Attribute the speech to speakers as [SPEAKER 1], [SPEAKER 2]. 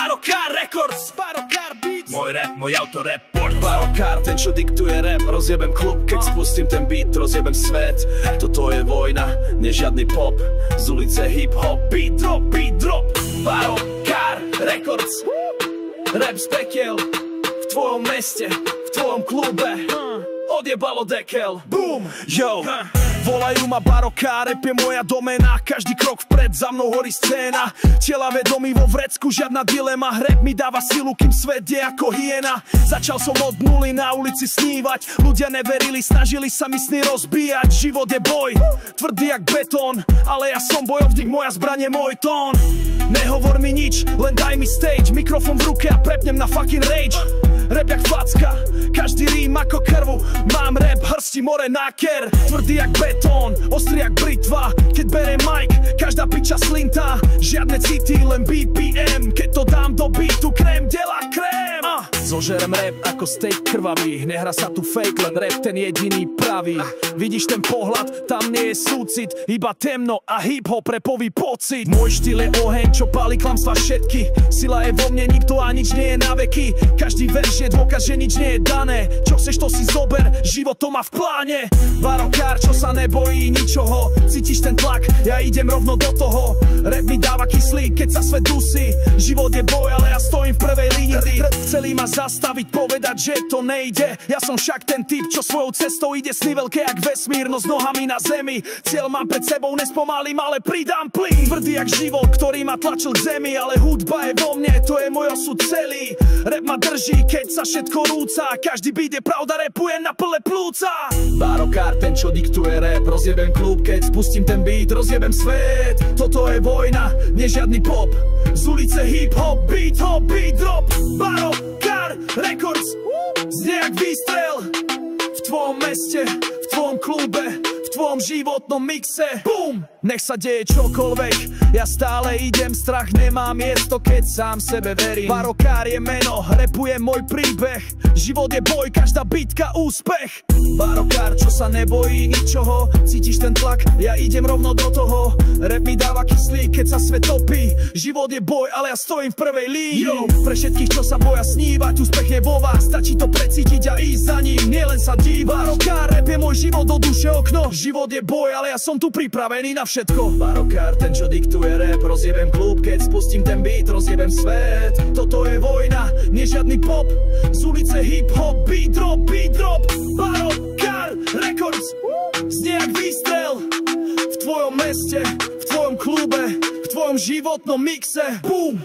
[SPEAKER 1] Barokár Records, Barokár Beats. Môj rap, môj autoreport. Barokár, ten čo diktuje rap. Rozjebem klub, keď spustím ten beat, rozjebem svet. Toto je vojna, nie žiadny pop. Z ulice hip-hop, beat drop, beat drop. Barokár Records. Rap z pekiel, v tvojom meste, v tvojom klube. Odjebalo dekel, boom, yo. Volajú ma Barokár, rap je moja domena. Každý krok vpred, za mnou horí scéna. Tela vedomí vo vrecku, žiadna dilema. Rap mi dáva silu, kým svet je ako hyena. Začal som od nuly na ulici snívať. Ľudia neverili, snažili sa mi sny rozbíjať. Život je boj, tvrdý jak betón. Ale ja som bojovník, moja zbraň je môj tón. Nehovor mi nič, len daj mi stage. Mikrofón v ruke a prepnem na fucking rage. Rap jak facka, každý rím ako krvu. Mám rap, hrsti more náker. Tvrdý jak betón, ostrý jak britva. Keď berem mic, každá piča slintá. Žiadne city, len BPM. Keď to dám do beatu, krém dela krém. Zožerem rap ako steak krvavý. Nehra sa tu fake, len rap ten jediný pravý. Vidíš ten pohľad, tam nie je súcit. Iba temno a hip-hop rapový pocit. Môj štýl je oheň, čo páli klamstvá všetky. Sila je vo mne, nikto a nič nie je na veky. Každý verš je dôkaz, že nič nie je dané. Čo chceš, to si zober, život to má v pláne. Barokár, čo sa nebojí ničoho. Cítiš ten tlak, ja idem rovno do toho. Rap mi dáva kyslík, keď sa svet dusí. Život je boj, ale ja stojím v prvej línii. Celý ma zastaviť, povedať, že to nejde. Ja som však ten typ, čo svojou cestou ide. Sny veľké jak vesmír, no s nohami na zemi. Cieľ mám pred sebou, nespomalím, ale pridám plyn. Tvrdý jak život, ktorý ma tlačil k zemi. Ale hudba je vo mne, to je môj osud celý. Rap ma drží, keď sa všetko rúca. Každý beat je pravda, rapuje na plné plúca. Barokár, ten čo diktuje rap. Rozjebem klub, keď spustím ten beat, rozjebem svet. Toto je vojna, nie žiadny pop. Z ulice hip-hop, beat hop, beat drop. Barokár Records, znie jak výstrel. V tvojom meste, v tvojom klube, v tvojom životnom mixe. Boom! Nech sa deje čokoľvek, ja stále idem, strach nemá miesto, keď sám sebe verím. Barokár je meno, rapuje môj príbeh. Život je boj, každá bitka úspech. Barokár, čo sa nebojí ničoho. Cítiš ten tlak, ja idem rovno do toho. Rap mi dáva kyslík, keď sa svet topí. Život je boj, ale ja stojím v prvej línii. Pre všetkých, čo sa boja snívať, úspech je vo vás. Stačí to precítiť a ísť za ním, nielen sa dívať. Barokár, rap je môj život, do duše okno. Život je boj, ale ja som tu pripravený na všetko. Barokár, ten čo diktuje rap. Rozjebem klub, keď spustím ten beat, rozjebem svet. Toto je vojna, nie žiadny pop. Z ulice hip-hop, beat drop, beat drop. Barokár Records, znie jak výstrel. V tvojom meste, v tvojom klube, v tvojom životnom mixe. Boom!